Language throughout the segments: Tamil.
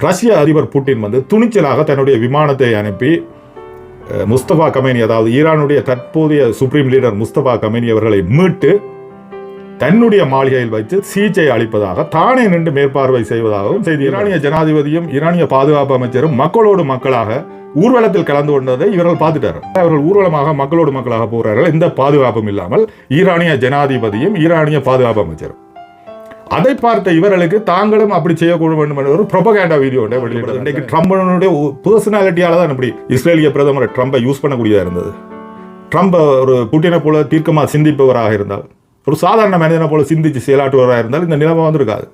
ரஷ்ய அதிபர் புட்டின் வந்து துணிச்சலாக தன்னுடைய விமானத்தை அனுப்பி முஸ்தபா கமேனி, அதாவது ஈரானுடைய தற்போதைய சுப்ரீம் லீடர் முஸ்தபா கமேனி அவர்களை மீட்டு தன்னுடைய மாளிகையில் வைத்து சிகிச்சை அளிப்பதாக தானே நின்று மேற்பார்வை செய்வதாகவும் செய்தி. ஈரானிய ஜனாதிபதியும் ஈரானிய பாதுகாப்பு அமைச்சரும் மக்களோடு மக்களாக ஊர்வலத்தில் கலந்து கொண்டதை இவர்கள் பார்த்துட்டார்கள். அவர்கள் ஊர்வலமாக மக்களோடு மக்களாக போகிறார்கள், எந்த பாதுகாப்பும் இல்லாமல். ஈரானிய ஜனாதிபதியும் ஈரானிய பாதுகாப்பு அமைச்சரும் அதை பார்த்த இவர்களுக்கு தாங்களும் அப்படி செய்யக்கூட வேண்டும் என்ற ஒரு ப்ரொபகேண்டா வீடியோ வெளியிட்டது. இன்றைக்கு ட்ரம்பனுடைய பர்சனாலிட்டியால தான் இப்படி இஸ்ரேலிய பிரதமர் ட்ரம்பை யூஸ் பண்ணக்கூடியதாக இருந்தது. ட்ரம்ப் ஒரு புட்டினை போல தீர்க்கமாக சிந்திப்பவராக இருந்தால், ஒரு சாதாரண மனிதனை போல சிந்திச்சு செயலாற்றுவராக இருந்தால் இந்த நிலைமை வந்திருக்காது.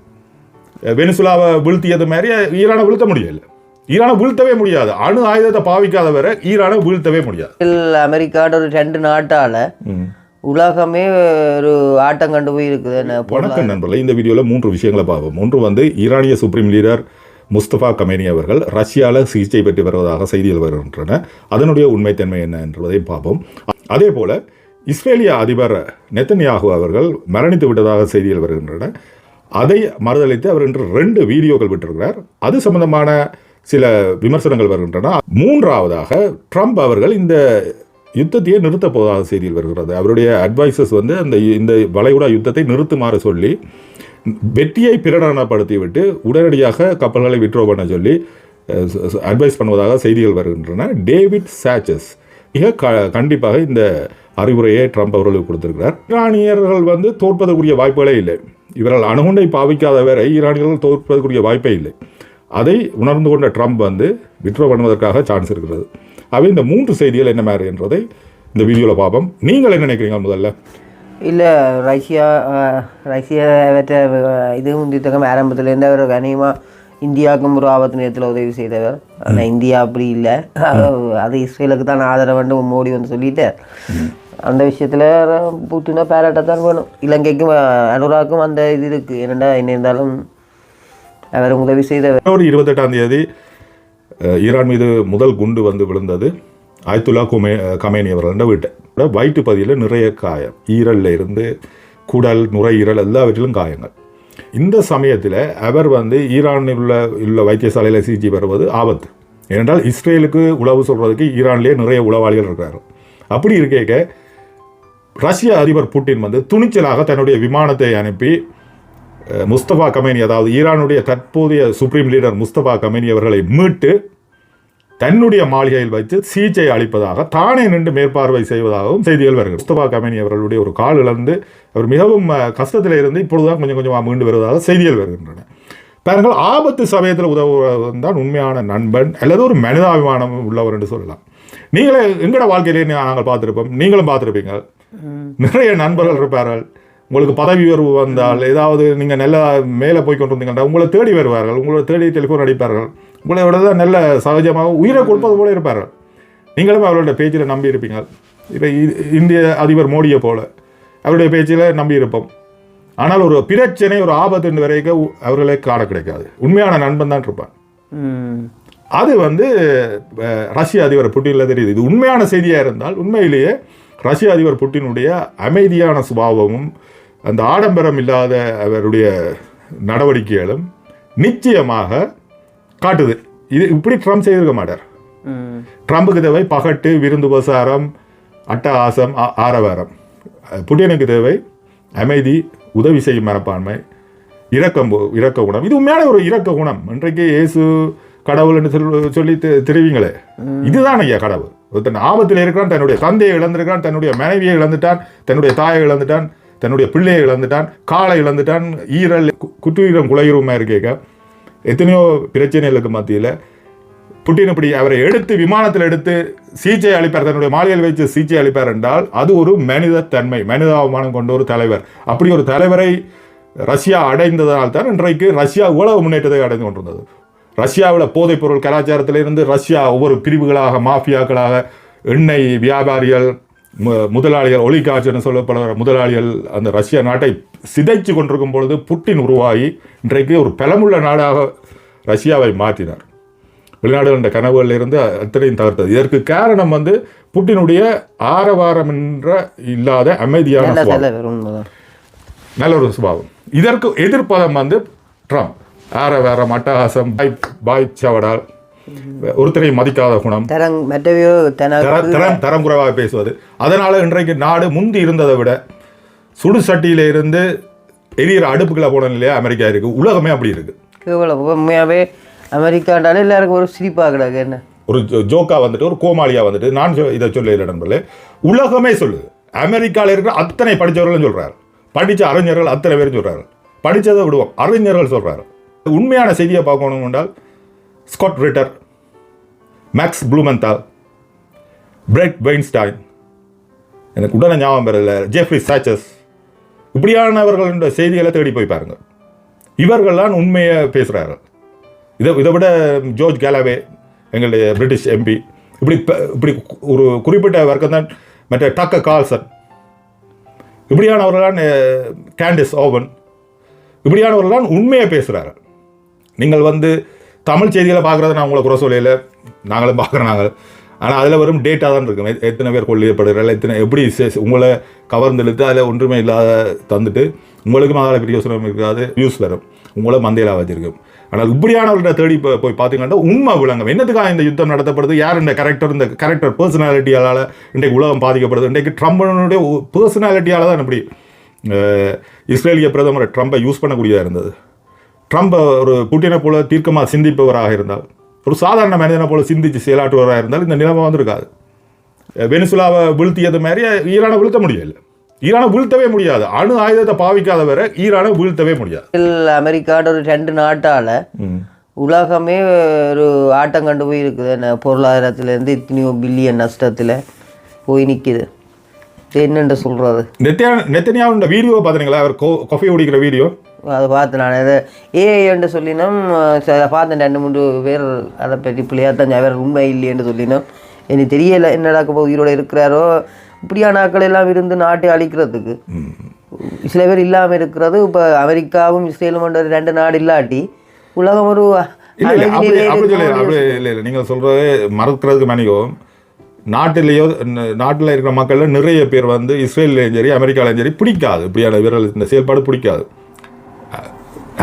வெனிசுலாவை வீழ்த்தியது மாதிரி ஈரானை வீழ்த்த முடியல. ஈரானை வீழ்த்தவே முடியாது. அணு ஆயுதத்தை பாவிக்காத வரை ஈரானை வீழ்த்தவே முடியாது. அமெரிக்காவோட ஒரு 2 நாட்டால உலகமே ஒரு ஆட்டம் கண்டு போய் இருக்குது. வணக்கம் நண்பர்களே, இந்த வீடியோவில் 3 விஷயங்களை பார்ப்போம். ஒன்று வந்து ஈரானிய சுப்ரீம் லீடர் முஸ்தபா கமேனி அவர்கள் ரஷ்யாவில் சிகிச்சை பெற்று வருவதாக செய்திகள் வருகின்றன. அதனுடைய உண்மைத்தன்மை என்ன என்பதையும் பார்ப்போம். அதே போல இஸ்ரேலிய அதிபர் நெத்தன்யாகு அவர்கள் மரணித்து விட்டதாக செய்திகள் வருகின்றன. அதை மறுதளித்து அவர் இன்று 2 வீடியோக்கள் விட்டிருக்கிறார். அது சம்பந்தமான சில விமர்சனங்கள் வருகின்றன. 3ஆவதாக ட்ரம்ப் அவர்கள் இந்த யுத்தத்தையே நிறுத்தப் போவதாக செய்தியில் வருகிறது. அவருடைய அட்வைசர்ஸ் வந்து இந்த வளைகுடா யுத்தத்தை நிறுத்துமாறு சொல்லி வெற்றியை பிரகடனப்படுத்திவிட்டு உடனடியாக கப்பல்களை விட்ரோ பண்ண சொல்லி அட்வைஸ் பண்ணுவதாக செய்திகள் வருகின்றன. டேவிட் சாச்சஸ் மிக கண்டிப்பாக இந்த அறிவுரையை ட்ரம்ப் அவர்களுக்கு கொடுத்திருக்கிறார். ஈரானியர்கள் வந்து தோற்பதற்குரிய வாய்ப்புகளே இல்லை. இவர்கள் அணுகுண்டை பாவிக்காத வரை ஈரானியர்கள் தோற்பதற்குரிய வாய்ப்பே இல்லை. அதை உணர்ந்து கொண்ட ட்ரம்ப் வந்து விட்ரோ பண்ணுவதற்காக சான்ஸ் இருக்கிறது. அவை இந்த 3 செய்திகள் என்ன மாதிரி என்றதை இந்த வீடியோவில் பார்ப்போம். நீங்கள் என்ன நினைக்கிறீங்க? முதல்ல இல்லை, ரஷ்யா இது முந்தித்தக்கம் ஆரம்பத்துலேருந்து அவர் கனியமாக இந்தியாவுக்கும் ஒரு ஆபத்து நேரத்தில் உதவி செய்தவர். ஆனால் இந்தியா அப்படி இல்லை, அது இஸ்ரேலுக்கு தான் ஆதரவு மோடி வந்து சொல்லிட்டு அந்த விஷயத்தில் புட்டினா பாராட்டத்தான் வேணும். இலங்கைக்கும் அனுராக்கும் அந்த இது இருக்குது. என்னென்னா என்ன இருந்தாலும் அவர் உதவி செய்தவர். ஒரு 28ஆம் தேதி ஈரான் மீது முதல் குண்டு வந்து விழுந்தது. ஆயத்துல்லா கமேனி அவர்கள் வீட்டை வயிற்று பகுதியில் நிறைய காயம், ஈரலில் இருந்து குடல், நுரையீரல் எல்லாவற்றிலும் காயங்கள். இந்த சமயத்தில் அவர் வந்து ஈரானில் உள்ள வைத்தியசாலையில் சிகிச்சை பெறுவது ஆபத்து. ஏனென்றால் இஸ்ரேலுக்கு உளவு சொல்கிறதுக்கு ஈரான்லேயே நிறைய உளவாளிகள் இருக்கிறார்கள். அப்படி இருக்க ரஷ்ய அதிபர் புட்டின் வந்து துணிச்சலாக தன்னுடைய விமானத்தை அனுப்பி முஸ்தபா கமேனி, அதாவது ஈரானுடைய தற்போதைய சுப்ரீம் லீடர் முஸ்தபா கமேனி அவர்களை மீட்டு தன்னுடைய மாளிகையில் வைத்து சிகிச்சை அளிப்பதாக தானே நின்று மேற்பார்வை செய்வதாகவும் செய்திகள் வருகிறது. முஸ்தபா கமேனி அவர்களுடைய ஒரு கால் இழந்து அவர் மிகவும் கஷ்டத்தில் இருந்து இப்பொழுதுதான் கொஞ்சம் கொஞ்சமாக மீண்டு வருவதாக செய்திகள் வருகின்றன. பாருங்கள், ஆபத்து சமயத்தில் உதவுவதும் தான் உண்மையான நண்பன் அல்லது ஒரு மனிதாபிமானம் உள்ளவர் என்று சொல்லலாம். நீங்களே எங்களோட வாழ்க்கையிலே நாங்கள் பார்த்துருப்போம், நீங்களும் பார்த்துருப்பீங்க. நிறைய நண்பர்கள் இருப்பார்கள். உங்களுக்கு பதவி உயர்வு வந்தால், ஏதாவது நீங்கள் நல்லா மேலே போய் கொண்டு வந்தீங்கன்னா உங்களை தேடி வருவார்கள், உங்களை தேடி டெலிஃபோன் அடிப்பார்கள், உங்களை விட தான் நல்ல சகஜமாக உயிரை கொடுப்பது போல இருப்பார்கள். நீங்களும் அவருடைய பேச்சில் நம்பி இருப்பீங்க. இப்போ இந்திய அதிபர் மோடியை போல அவருடைய பேச்சில் நம்பி இருப்போம். ஆனால் ஒரு பிரச்சனை, ஒரு ஆபத்து வரைக்கும் அவர்களே காண கிடைக்காது. உண்மையான நண்பன் தான் இருப்பான். அது வந்து ரஷ்ய அதிபர் புட்டினில் தெரியுது. இது உண்மையான செய்தியாக இருந்தால் உண்மையிலேயே ரஷ்ய அதிபர் புட்டினுடைய அமைதியான சுபாவமும் அந்த ஆடம்பரம் இல்லாத அவருடைய நடவடிக்கைகளும் நிச்சயமாக காட்டுது. இது இப்படி ட்ரம்ப் செய்திருக்க மாட்டார். ட்ரம்புக்கு தேவை பகட்டு, விருந்து உபசாரம், அட்டகாசம், ஆரவாரம். புட்டினுக்கு தேவை அமைதி, உதவி செய்யும் மனப்பான்மை, இரக்க குணம். இது உண்மையான ஒரு இரக்க குணம். இன்றைக்கு இயேசு கடவுள் என்று சொல்லி தெரிவிங்களே, இதுதான் ஐயா கடவுள். ஒருத்தன் ஆபத்தில் இருக்கிறான், தன்னுடைய தந்தையை இழந்திருக்கான், தன்னுடைய மனைவியை இழந்துட்டான், தன்னுடைய தாயை இழந்துட்டான், தன்னுடைய பிள்ளையை இழந்துட்டான், காலை இழந்துட்டான், ஈரல் குற்றுயிரம் குலையுறவுமா இருக்கேக்க எத்தனையோ பிரச்சனைகளுக்கு மத்தியில் புட்டின் இப்படி அவரை எடுத்து விமானத்தில் எடுத்து சிகிச்சை அளிப்பார், தன்னுடைய மாளிகையில் வைத்து சிகிச்சை அளிப்பார் என்றால் அது ஒரு மனிதத்தன்மை, மனிதாபிமானம் கொண்ட ஒரு தலைவர். அப்படி ஒரு தலைவரை ரஷ்யா அடைந்ததனால் தான் இன்றைக்கு ரஷ்யா உலக முன்னேற்றத்தை அடைந்து கொண்டிருந்தது. ரஷ்யாவில் போதைப்பொருள் கலாச்சாரத்திலிருந்து ரஷ்யா ஒவ்வொரு பிரிவுகளாக, மாஃபியாக்களாக, எண்ணெய் வியாபாரிகள், முதலாளிகள், ஒளிகாட்சின்னு சொல்லப்படுற முதலாளிகள் அந்த ரஷ்யா நாட்டை சிதைச்சு கொண்டிருக்கும் பொழுது புட்டின் உருவாகி இன்றைக்கு ஒரு பலமுள்ள நாடாக ரஷ்யாவை மாற்றினார். வெளிநாடுகள் என்ற கனவுகளில் இருந்து அத்தனையும் தவிர்த்தது. இதற்கு காரணம் வந்து புட்டினுடைய ஆரவாரம் என்ற இல்லாத அமைதியான சுபாவம், நல்ல ஒரு சுபாவம். இதற்கு எதிர்ப்பதம் வந்து ட்ரம்ப். வேற மட்டஹாசம் பாய் சவடால் ஒருத்தரை மதிக்காத குணம் தரம் குறைவாக பேசுவது. அதனால இன்றைக்கு நாடு முந்தி இருந்ததை விட சுடு சட்டியில இருந்து எரியிற அடுப்புகளை போன நிலையா அமெரிக்கா இருக்கு. உலகமே அப்படி இருக்கு. உண்மையாவே அமெரிக்காண்டாலே எல்லாருக்கும் ஒரு சிரிப்பாக கிடக்கு. என்ன ஒரு ஜோக்கா வந்துட்டு ஒரு கோமாளியா வந்துட்டு நான் இதை சொல்ல நண்பர்களே, உலகமே சொல்லுது. அமெரிக்காவில் இருக்கிற அத்தனை படித்தவர்களும் சொல்றாரு, படித்த அறிஞர்கள் அத்தனை பேரும் சொல்றாரு. படித்ததை விடுவோம், அறிஞர்கள் சொல்றாரு. உண்மையான செய்தியை பார்க்கணும் என்றால் ஸ்காட் ரிட்டர், மேக்ஸ் ப்ளூமென்தால், பிரெட் வெயின்ஸ்டைன், எனக்கு உடனே ஞாபகம் பெறல, ஜெஃப்ரி சாச்சஸ், இப்படியானவர்களோட செய்திகளை தேடி போய் பாருங்க. இவர்கள்லாம் உண்மையை பேசுகிறார்கள். இதை விட ஜோர்ஜ் கேலவே, எங்களுடைய பிரிட்டிஷ் எம்பி, இப்படி ஒரு குறிப்பிட்ட வர்க்கம் தான். மற்ற டக்கர் கார்ல்சன், இப்படியானவர்களான், கேண்டிஸ் ஓவன், இப்படியானவர்களான் உண்மையை பேசுகிறார்கள். நீங்கள் வந்து தமிழ் செய்திகளை பார்க்குறத நான் உங்களை குறை சொல்லையில், நாங்களும் பார்க்குறோம் நாங்கள். ஆனால் அதில் வெறும் டேட்டா தான் இருக்கும். எத்தனை பேர் கொல்லப்படுகிறார்கள், எத்தனை எப்படி உங்களை கவர்ந்தெழுத்து அதில் ஒன்றுமே இல்லாத தந்துட்டு உங்களுக்கும் அதில் பிரயோசனம் இருக்காது, நியூஸ் வரும், உங்களை மந்தையிலாக வச்சிருக்கும். ஆனால் இப்படியானவர்கிட்ட தேடி போய் பார்த்தீங்கன்னா உண்மை விளங்கும். என்னத்துக்காக இந்த யுத்தம் நடத்தப்படுது, யார் இந்த கேரக்டர் பர்சனாலிட்டியால் இன்றைக்கு உலகம் பாதிக்கப்படுது. இன்றைக்கு ட்ரம்பனுடைய பர்சனாலிட்டியால் தான் இப்படி இஸ்ரேலிய பிரதமர் ட்ரம்பை யூஸ் பண்ணக்கூடியதாக இருந்தது. ட்ரம்ப் ஒரு புட்டினை போல தீர்க்கமாக சிந்திப்பவராக இருந்தால், ஒரு சாதாரண மனிதனை போல சிந்திச்சு செயலாற்றுவராக இருந்தால் இந்த நிலைமை வந்திருக்காது. வெனிசுலாவை வீழ்த்தியது மாதிரி ஈரானை வீழ்த்த முடியல. ஈரானை வீழ்த்தவே முடியாது. அணு ஆயுதத்தை பாவிக்காத வரை ஈரானை வீழ்த்தவே முடியாது. அமெரிக்காவோட ஒரு 2 நாட்டால் உலகமே ஒரு ஆட்டம் கண்டு போய் இருக்குது. பொருளாதாரத்திலேருந்து இத்தனையோ பில்லியன் நஷ்டத்தில் போய் நிற்கிது. என்னென்று சொல்கிறது, நெத்தனியாவோட வீடியோ பார்த்துறீங்களா? அவர் காஃபி குடிக்கிற வீடியோ அதை பார்த்து நான் அதை ஏஐன்னு சொல்லினோம். பார்த்தேன் 2-3 பேர் அதை பற்றி பிள்ளையாத்தான் அவர் உண்மை இல்லைன்னு சொல்லினோம். எனக்கு தெரியலை என்னடா உயிரோட இருக்கிறாரோ. இப்படியான ஆட்கள் எல்லாம் இருந்து நாட்டை அழிக்கிறதுக்கு சில பேர் இல்லாமல் இருக்கிறது. இப்போ அமெரிக்காவும் இஸ்ரேலும் 2 நாடு இல்லாட்டி உலகம் ஒரு இல்லை. நீங்கள் சொல்கிறது மறக்கிறதுக்கு மணிக்கும் நாட்டில் இருக்கிற மக்கள் நிறைய பேர் வந்து இஸ்ரேலையும் சரி அமெரிக்காலையும் சரி பிடிக்காது. இப்படியான வீரர்கள் இந்த செயல்பாடு பிடிக்காது.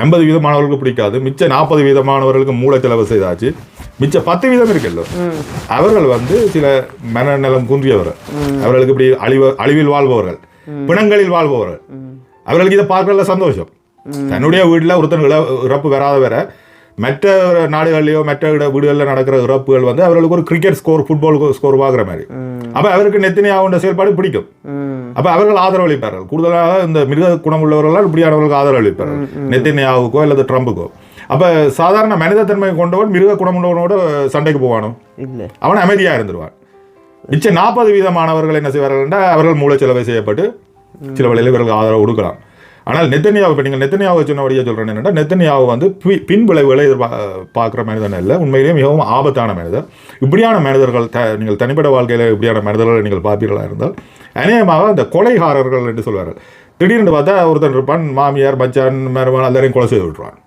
50% மாணவர்களுக்கு பிடிக்காது. மிச்ச 40% மாணவர்களுக்கு மூளைச்செலவு செய்தாச்சு. மிச்ச 10% இருக்குல்ல, அவர்கள் வந்து சில மனநலம் குன்றியவர்கள், அவர்களுக்கு இப்படி அழிவில் வாழ்பவர்கள், பிணங்களில் வாழ்பவர்கள், அவர்களுக்கு இதை பார்க்கறதுல சந்தோஷம். தன்னுடைய வீட்டில் ஒருத்தன் இறப்பு வராத வேற மற்ற நாடுகள்லையோ மற்ற வீடுகளில் நடக்கிற இறப்புகள் வந்து அவர்களுக்கு ஒரு கிரிக்கெட் ஸ்கோர், ஃபுட்பால் ஸ்கோர் பார்க்குற மாதிரி. அப்போ அவருக்கு நெத்தனியாவுடைய செயல்பாடு பிடிக்கும். அப்போ அவர்கள் ஆதரவு அளிப்பார்கள். கூடுதலாக இந்த மிருக குணம் உள்ளவர்களால் இப்படியானவர்களுக்கு ஆதரவு அளிப்பார்கள், நெத்தனியாவுக்கோ அல்லது ட்ரம்புக்கோ. அப்போ சாதாரண மனிதத்தன்மையை கொண்டவன் மிருக குணம் உள்ளவனோட சண்டைக்கு போவானோ, அவன் அமைதியாக இருந்துருவான். மிச்சம் 40% மாணவர்கள் என்ன செய்வார்கள் என்றால் அவர்கள் மூளைச்செலவை செய்யப்பட்டு சில வேளையில் இவர்களுக்கு ஆதரவு கொடுக்கலாம். ஆனால் நெத்தனியாவை, இப்போ நீங்கள் நெத்தனியாவை சொன்னபடியாக சொல்கிறேன் என்னென்னா, நெத்தனியாவை வந்து பின் விளைவுகளை பார்க்குற மனிதன் இல்லை, உண்மையிலேயே மிகவும் ஆபத்தான மனிதர். இப்படியான மனிதர்கள் நீங்கள் தனிப்பட்ட வாழ்க்கையில் இப்படியான மனிதர்களை நீங்கள் பார்ப்பீர்களாக இருந்தால் அநேகமாக அந்த கொலைகாரர்கள் என்று சொல்வார்கள். திடீர்னு பார்த்தா ஒருத்தன் இருப்பான், மாமியார் மச்சான் மருமகன் எல்லாரையும் கொலை செய்து விட்டுருவான்.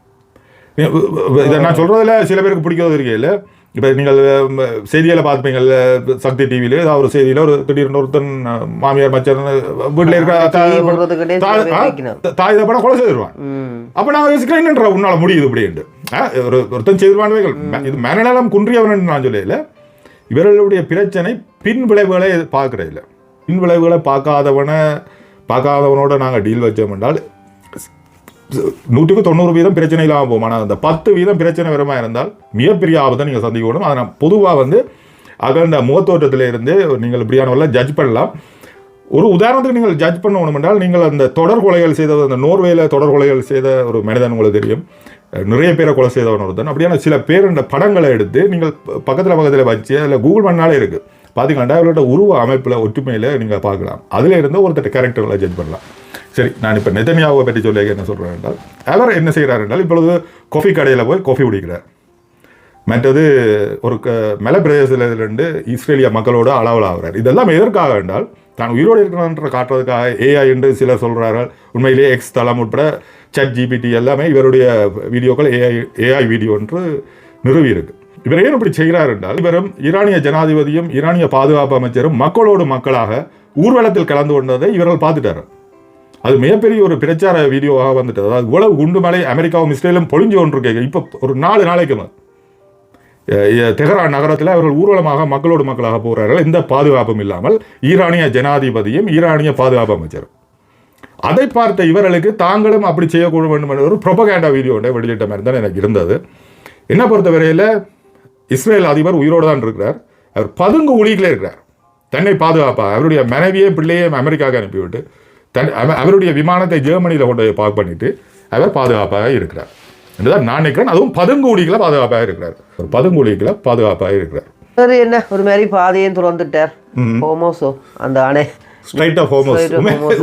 இதை நான் சொல்கிறதில்ல சில பேருக்கு பிடிக்கிறது இருக்கையில். இப்போ நீங்கள் செய்திகளை பார்ப்பீங்கள், சக்தி டிவியில் ஏதாவது ஒரு செய்தியில் ஒரு திடீர்னு ஒருத்தன் மாமியார் மச்சான் வீட்டில் இருக்கிற தாய் தப்பா கொலை செய்திருவான். அப்போ நான் யோசிக்கிறேன், என்னன்ற உன்னால் முடியுது இப்படின்ட்டு. ஒருத்தன் செய்திருவான்வைகள். இது மனநலம் குன்றியவன் நான் சொல்லல. இவர்களுடைய பிரச்சனை பின் விளைவுகளை பார்க்கறது இல்லை. பின் விளைவுகளை பார்க்காதவனோட நாங்கள் டீல் வச்சோம் என்றால் 100% பிரச்சனை இல்லாமல் போகும். ஆனால் அந்த 10% பிரச்சனை வரமாக இருந்தால் மிகப்பெரிய ஆபத்தை நீங்கள் சந்திக்கணும். அதை நான் பொதுவாக வந்து அகண்ட முகத்தோட்டத்தில் இருந்து நீங்கள் இப்படியானவெல்லாம் ஜட்ஜ் பண்ணலாம். ஒரு உதாரணத்துக்கு நீங்கள் ஜட்ஜ் பண்ணணும் என்றால், நீங்கள் அந்த தொடர் கொலைகள் செய்த, அந்த நோர்வேல தொடர் கொலைகள் செய்த ஒரு மனிதன் உங்களுக்கு தெரியும், நிறைய பேரை கொலை செய்தவன் ஒருத்தன். அப்படியான சில பேர் இந்த படங்களை எடுத்து நீங்கள் பக்கத்தில் வச்சு அதில் கூகுள் பண்ணாலே இருக்குது, பார்த்தீங்கன்னா அவர்களோட உருவ அமைப்பில் ஒற்றுமையில் நீங்கள் பார்க்கலாம். அதில் இருந்து ஒருத்தர் கேரக்டர்களை ஜட்ஜ் பண்ணலாம். சரி, நான் இப்போ நெத்தனியாவை பற்றி சொல்ல என்ன சொல்கிறேன் என்றால், அவர் என்ன செய்கிறார் என்றால், இப்பொழுது காஃபி கடையில் போய் காஃபி குடிக்கிறார். மற்றது ஒரு மலை பிரதேசத்திலிருந்து இஸ்ரேலிய மக்களோட அளவலாகிறார். இதெல்லாம் எதற்காக என்றால், தான் உயிரோடு இருக்கிறான்ற காட்டுறதுக்காக. ஏஐ என்று சிலர் சொல்கிறார்கள். உண்மையிலேயே எக்ஸ் தளம் உட்பட ChatGPT எல்லாமே இவருடைய வீடியோக்கள் ஏஐ வீடியோ என்று நிறுவி இருக்கு. இவர் ஏன் இப்படி செய்கிறார் என்றால், இவரும் ஈரானிய ஜனாதிபதியும் ஈரானிய பாதுகாப்பு அமைச்சரும் மக்களோடு மக்களாக ஊர்வலத்தில் கலந்து கொண்டதை இவர்கள் பார்த்துட்டார். அது மிகப்பெரிய ஒரு பிரச்சார வீடியோவாக வந்துட்டு, அதாவது இவ்வளவு குண்டு மலை அமெரிக்காவும் இஸ்ரேலும் பொழிஞ்சு கொண்டிருக்க இப்போ ஒரு 4 நாளைக்கு தெஹ்ரான் நகரத்தில் அவர்கள் ஊர்வலமாக மக்களோடு மக்களாக போகிறார்கள், எந்த பாதுகாப்பும் இல்லாமல். ஈரானிய ஜனாதிபதியும் ஈரானிய பாதுகாப்பு அமைச்சரும் அதை பார்த்த இவர்களுக்கு தாங்களும் அப்படி செய்யக்கூட வேண்டும் என்ற ஒரு ப்ரொபகேண்டா வீடியோ ஒன்றை வெளியிட்ட மாதிரி தான் எனக்கு இருந்தது. என்ன பொறுத்தவரையில் இஸ்ரேல் அதிபர் உயிரோடு தான் இருக்கிறார். அவர் பதுங்கு ஒளிகளே இருக்கிறார். தன்னை பாதுகாப்பாக அவருடைய மனைவியையும் பிள்ளையையும் அமெரிக்காவுக்கு அனுப்பிவிட்டு அவருடைய விமானத்தை ஜெர்மனியில் கொண்டு போய் பார்க் பண்ணிட்டு அவர் பாதுகாப்பாக இருக்கிறார் என்றுதான் நான் நினைக்கிறேன். அதுவும் பதுங்குடிகளை பாதுகாப்பாக இருக்கிறார். ஒரு பதுங்குடிகளை பாதுகாப்பாக இருக்கிறார். சரி, என்ன ஒரு மாதிரி பாதையும் திறந்துட்டார். ஹோமோஸோ அந்த அணை ஸ்ட்ரைட் ஆஃப் ஹோமோஸ்.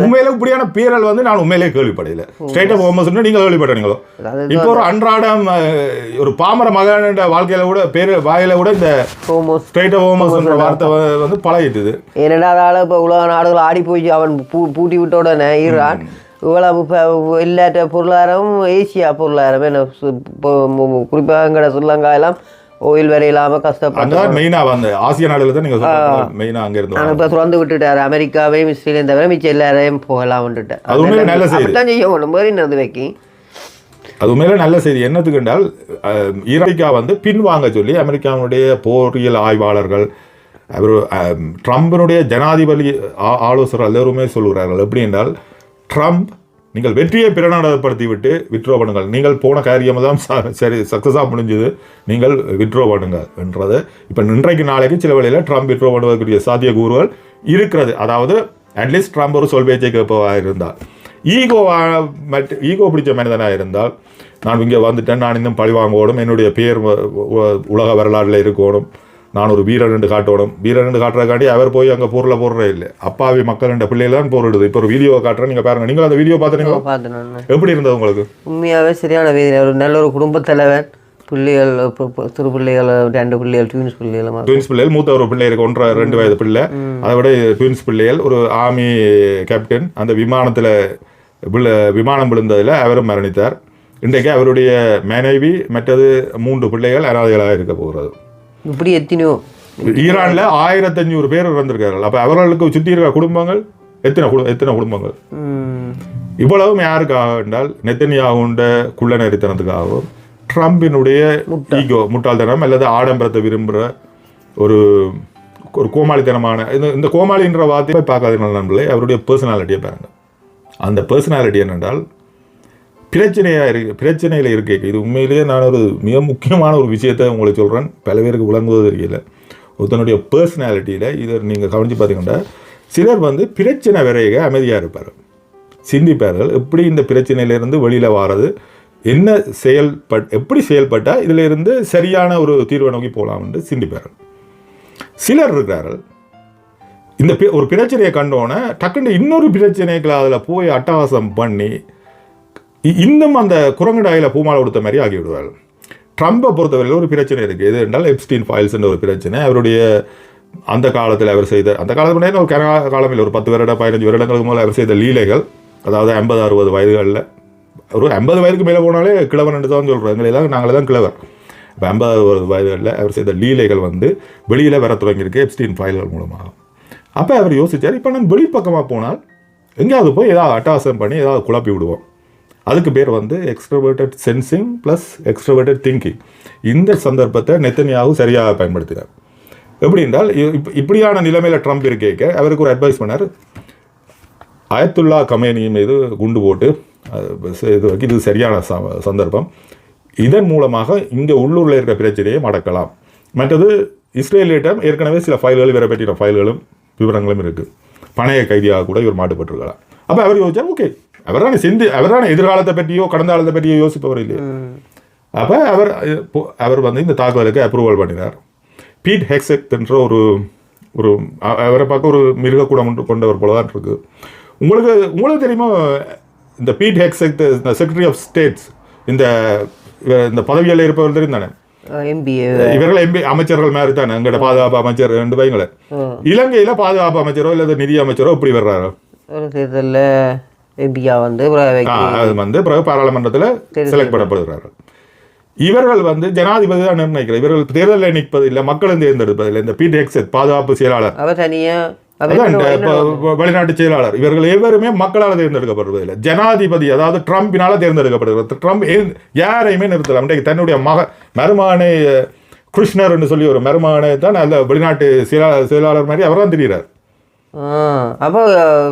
உண்மையில இப்படியான பேரல் வந்து நான் உண்மையிலே கேள்விப்படையில. ஸ்ட்ரைட் ஆஃப் ஹோமோஸ் நீங்க கேள்விப்பட்டீங்களோ? இப்போ ஒரு அன்றாடம் ஒரு பாமர மகன் வாழ்க்கையில கூட பேரு வாயில கூட இந்த ஸ்ட்ரைட் ஆஃப் ஹோமோஸ் வார்த்தை வந்து பழகிட்டுது. ஏன்னா அதால இப்போ உலக நாடுகள் ஆடி போய் அவன் பூட்டி விட்ட உடனே ஈரான் இவ்வளவு இப்போ இல்லாத பொருளாதாரம் ஏசியா பொருளாதாரம் என்ன குறிப்பாக எங்கட ஸ்ரீலங்கா எல்லாம் ஓயில் வேற இல்லாம கஷ்டப்பட்டு மெயினாக வந்து ஆசிய நாடுகள் தான் நீங்கள் மெயினாக அங்கே இருந்து இப்போ திறந்து விட்டுட்டாரு. அமெரிக்காவையும் இஸ்ரேலையும் தவிர மிச்சம் எல்லாரையும் போகலாம் வந்துட்டார். அது உண்மையில நல்ல செய்தி தான் செய்ய ஒன்று மாதிரி நடந்து வைக்கி. அது உண்மையில நல்ல செய்தி. என்னத்துக்கு என்றால் ஈரானிக்கா வந்து பின்வாங்க சொல்லி அமெரிக்காவுடைய போரியல் ஆய்வாளர்கள் அவர் ட்ரம்பினுடைய ஜனாதிபதி ஆலோசகர் எல்லோருமே சொல்கிறார்கள். எப்படி என்றால் ட்ரம்ப் நீங்கள் வெற்றியை பிரகடனப்படுத்தி விட்டு வித்ட்ரோ பண்ணுங்கள், நீங்கள் போன காரியம் தான் சரி சக்ஸஸாக முடிஞ்சுது, நீங்கள் வித்ட்ரோ பண்ணுங்கள் என்றது. இப்போ இன்றைக்கு நாளைக்கு சில வழியில் ட்ரம்ப் வித்ட்ரோ பண்ணுவதற்குரிய சாத்தியக்கூறுகள் இருக்கிறது. அதாவது அட்லீஸ்ட் ட்ரம்ப் ஒரு சொல் பேச்சை கேட்பதாக இருந்தால், ஈகோ பிடிச்ச மனிதனாக இருந்தால், நான் இங்கே வந்துட்டேன், நான் இன்னும் பழி வாங்கணும், என்னுடைய பேர் உலக வரலாற்றில் இருக்கணும், நான் ஒரு வீரன் என்று காட்டணும். வீரன் என்று காட்டுறதுக்காண்டி அவர் போய் அங்கே பொருளை போடுறே இல்லை. அப்பாவி மக்கள் என்ற பிள்ளைகள் தான் போரிடுது. இப்போ ஒரு வீடியோ காட்டுறேன், நீங்கள் பாருங்கள். நீங்கள் அந்த வீடியோ பார்த்துறீங்களா? எப்படி இருந்தது உங்களுக்கு? உண்மையாகவே சரியான வீதி. ஒரு நல்ல ஒரு குடும்பத் தலைவன், பிள்ளைகள் சிறு பிள்ளைகள் 2 பிள்ளைகள் ட்வின்ஸ் பிள்ளைகள், மூத்த ஒரு பிள்ளை இருக்கு 1.5-2 வயது பிள்ளை, அதை விட ட்வின்ஸ் பிள்ளைகள், ஒரு ஆர்மி கேப்டன். அந்த விமானம் விழுந்ததில் அவரும் மரணித்தார். இன்றைக்கு அவருடைய மனைவி மற்றது 3 பிள்ளைகள் அனாதைகளாக இருக்க போகிறது. இப்படி எத்தனையோ ஈரான்ல 1500 பேர் இறந்திருக்கார்கள். அப்ப அவர்களுக்கு சுற்றி இருக்கிற குடும்பங்கள் எத்தனை குடும்பங்கள்? இவ்வளவும் யாருக்காக என்றால் நெத்தன்யாகுண்ட குள்ள நெறித்தனத்துக்காகவும் ட்ரம்பினுடைய ஈகோ முட்டாள்தனம் அல்லது ஆடம்பரத்தை விரும்புகிற ஒரு கோமாளித்தனமான இந்த கோமாளின்ற வார்த்தையை பார்க்காத நண்பர்களே, அவருடைய பர்சனாலிட்டியை பாருங்க. அந்த பர்சனாலிட்டி என்னென்றால் பிரச்சனையில் இருக்க, இது உண்மையிலேயே நான் ஒரு மிக முக்கியமான ஒரு விஷயத்தை உங்களுக்கு சொல்கிறேன், பல பேருக்கு விளங்குவது தெரியல. ஒருத்தனுடைய பர்சனாலிட்டியில் இதை நீங்கள் கவனித்து பார்த்தீங்கன்னா, சிலர் வந்து பிரச்சனை வரைக அமைதியாக இருப்பார், சிந்திப்பார்கள், எப்படி இந்த பிரச்சனையிலேருந்து வெளியில் வாரது, என்ன எப்படி செயல்பட்டால் இதில் இருந்து சரியான ஒரு தீர்வை நோக்கி போகலாம் என்று சிந்திப்பார்கள். சிலர் இருக்கிறார்கள் இந்த ஒரு பிரச்சனையை கண்டோன்னே டக்குன்னு இன்னொரு பிரச்சனைகளை அதில் போய் அட்டகாசம் பண்ணி இன்னும் அந்த குரங்கடாயில் பூமாலை கொடுத்த மாதிரி ஆகிவிடுவார்கள். ட்ரம்பை பொறுத்தவரையில் ஒரு பிரச்சனை இருக்குது. எது என்றால் எப்ஸ்டீன் ஃபைல்ஸ் என்ற ஒரு பிரச்சனை. அவருடைய அந்த காலத்தில் அவர் செய்த, அந்த காலத்தில் ஒரு காலமில் ஒரு 10 வருடம் 15 வருடங்களுக்கு முதல்ல அவர் செய்த லீலைகள், அதாவது 50-60 வயதுகளில், ஒரு 50 வயதுக்கு மேலே போனாலே கிழவன் என்று தான் சொல்கிறோம். நாங்களே தான் கிழவர். இப்போ 50-60 வயதுகளில் அவர் செய்த லீலைகள் வந்து வெளியில் வர தொடங்கியிருக்கு எப்ஸ்டீன் ஃபைல்கள் மூலமாக. அப்போ அவர் யோசித்தார், இப்போ நான் வெளிப்பக்கமாக போனால் எங்கேயாவது போய் ஏதாவது அட்டாசம் பண்ணி ஏதாவது குழப்பி விடுவோம். அதுக்கு பேர் வந்து extroverted sensing plus extroverted thinking. இந்த சந்தர்ப்பத்தை நெத்தன்யாகு சரியாக பயன்படுத்தினார். எப்படி என்றால் இப்படியான நிலைமையில் ட்ரம்ப் இருக்க அவருக்கு ஒரு அட்வைஸ் பண்ணார், அயத்துல்லா கமேனி மீது குண்டு போட்டு இது சரியான சந்தர்ப்பம், இதன் மூலமாக இங்கே உள்ளூரில் இருக்கிற பிரச்சனையை மடக்கலாம். மற்றது இஸ்ரேலியிடம் ஏற்கனவே சில ஃபைல்கள் இவரை பற்றின ஃபைல்களும் விவரங்களும் இருக்குது, பணைய கைதியாக கூட இவர் மாட்டுப்பட்டிருக்கலாம். அப்போ அவர் யோசிச்சார், ஓகே அவரான எதிர்காலத்தை பற்றியோ கடந்த காலத்தை பற்றியோ யோசிப்பவர் இல்லையே. அப்போ அவர் வந்து இந்த தாக்குதலுக்கு அப்ரூவல் பண்ணினார். பீட் ஹெக்ஸெட் என்ற ஒரு அவரை பார்க்க ஒரு மிருகக்கூடம் கொண்டவர் போல தான் இருக்குது. உங்களுக்கு தெரியுமா இந்த beat Hegseth secretary of states இந்த பதவியில் இருப்பவர் தெரியும் தானே? இவர்கள் எம்பி அமைச்சர்கள் மாதிரி தானே. எங்களோட பாதுகாப்பு அமைச்சர் 2 பையங்களை இலங்கையில் பாதுகாப்பு அமைச்சரோ இல்லை நிதி அமைச்சரோ இப்படி வர்றாரு. பிறகு பாராளுமன்றத்தில் செலக்ட் பண்ணப்படுகிறார்கள். இவர்கள் வந்து ஜனாதிபதி தான் நிர்ணயிக்கிறார். இவர்கள் தேர்தலில் நிற்பது இல்லை, மக்களும் தேர்ந்தெடுப்பதில்லை. இந்த பீட் ஹெக்ஸெட் பாதுகாப்பு செயலாளர் அதான் வெளிநாட்டு செயலாளர் இவர்கள் எவருமே மக்களால் தேர்ந்தெடுக்கப்படுவதில்லை. ஜனாதிபதி அதாவது ட்ரம்பினால தேர்ந்தெடுக்கப்படுகிறது. ட்ரம்ப் யாரையுமே நிறுத்தலாம். இன்றைக்கு தன்னுடைய மருமகனை கிருஷ்ணர் என்று சொல்லி ஒரு மருமகனை தான் அந்த வெளிநாட்டு செயலாளர் மாதிரி அவர் தான் தெரிகிறார். அப்போ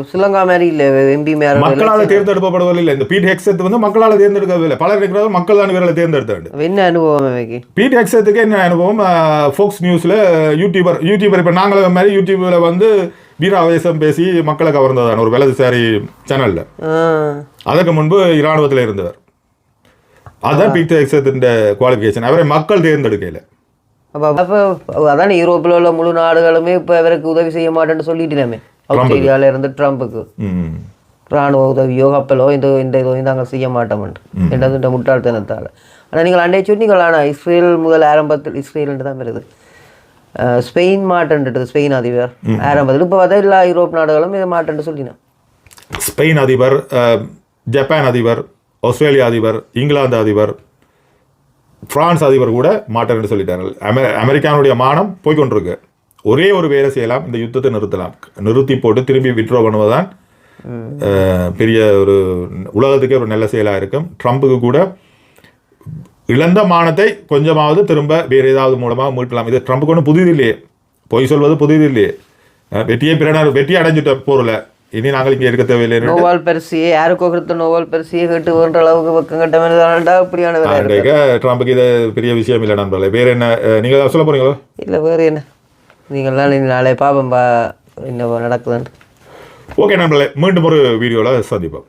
ஸ்ரீலங்கா மாதிரி இல்லை, எம்பி மேலே மக்களால் தேர்ந்தெடுக்கப்படுவதில்லை. இந்த பீட் ஹெக்ஸத் வந்து மக்களால் தேர்ந்தெடுக்கவில்லை. பலர் இருக்கிறார்கள் மக்கள் தான் இவர்களை தேர்ந்தெடுத்தாண்டு. என்ன அனுபவம் பீட் ஹெக்ஸத்துக்கு என்ன அனுபவம்? ஃபோக்ஸ் நியூஸில் யூடியூபர் இப்போ நாங்கள் மாதிரி யூடியூப்பில் வந்து வீராவேசம் பேசி மக்களை கவர்ந்ததான ஒரு வலதுசாரி சேனலில். அதற்கு முன்பு இராணுவத்தில் இருந்தவர். அதுதான் பீட் ஹெக்ஸத்தின் குவாலிஃபிகேஷன். அவரை மக்கள் தேர்ந்தெடுக்கல. அப்போ அதான் யூரோப்பில் உள்ள முழு நாடுகளுமே இப்போ இவருக்கு உதவி செய்ய மாட்டேன்னு சொல்லிட்டுலாமே. ஆஸ்திரேலியாவில் இருந்து ட்ரம்புக்கு இராணுவ உதவியோ கப்பலோ இந்த இதுவும் நாங்கள் செய்ய மாட்டோம்ட்டு என்றது இந்த முட்டாள்தனத்தால். ஆனால் நீங்கள் அண்டை சொன்னீங்களா, ஆனால் இஸ்ரேல் முதல் ஆரம்பத்தில் இஸ்ரேல்ன்ட்டு தான் வருது. ஸ்பெயின் மாட்டேன்ட்டு ஸ்பெயின் அதிபர் ஆரம்பத்தில். இப்போ பார்த்தா எல்லா யூரோப் நாடுகளும் இதை மாட்டேன்னு சொல்லினேன். ஸ்பெயின் அதிபர், ஜப்பான் அதிபர், ஆஸ்திரேலியா அதிபர், இங்கிலாந்து அதிபர், பிரான்ஸ் அதிபர் கூட மாட்டேன்னு சொல்லிட்டார்கள். அமெரிக்கானுடைய மானம் போய்கொண்டிருக்கு. ஒரே ஒரு வேலை செய்யலாம், இந்த யுத்தத்தை நிறுத்தலாம். நிறுத்தி போட்டு திரும்பி விட்ரோ பண்ணுவதுதான் பெரிய ஒரு உலகத்துக்கே ஒரு நல்ல செயலாக இருக்கும். ட்ரம்புக்கு கூட இழந்த மானத்தை கொஞ்சமாவது திரும்ப வேறு ஏதாவது மூலமாக மீட்டலாம். இது ட்ரம்புக்கு ஒன்றும் புதிது இல்லையே, பொய் சொல்வது புதிது இல்லையே. வெற்றி அடைஞ்சிட்ட போரில் இனி நாங்கள் இங்கே இருக்க தேவையில்லை. நோவால் பரிசியை யாருக்கோ கொடுத்த நோவால் பரிசியை கேட்டு வேண்ட அளவுக்கு பக்கம் கட்டமைதாண்டா இப்படியான ட்ரம்புக்கு இது பெரிய விஷயம் இல்லை நண்பர்களே. வேறு என்ன நீங்கள் சொல்ல போகிறீங்களோ? இல்லை வேறு என்ன, நீங்கள்லாம் நாளை பாப்பம் என்ன நடக்குதுன்னு. ஓகே நண்பர்களே, மீண்டும் ஒரு வீடியோவில் சந்திப்போம்.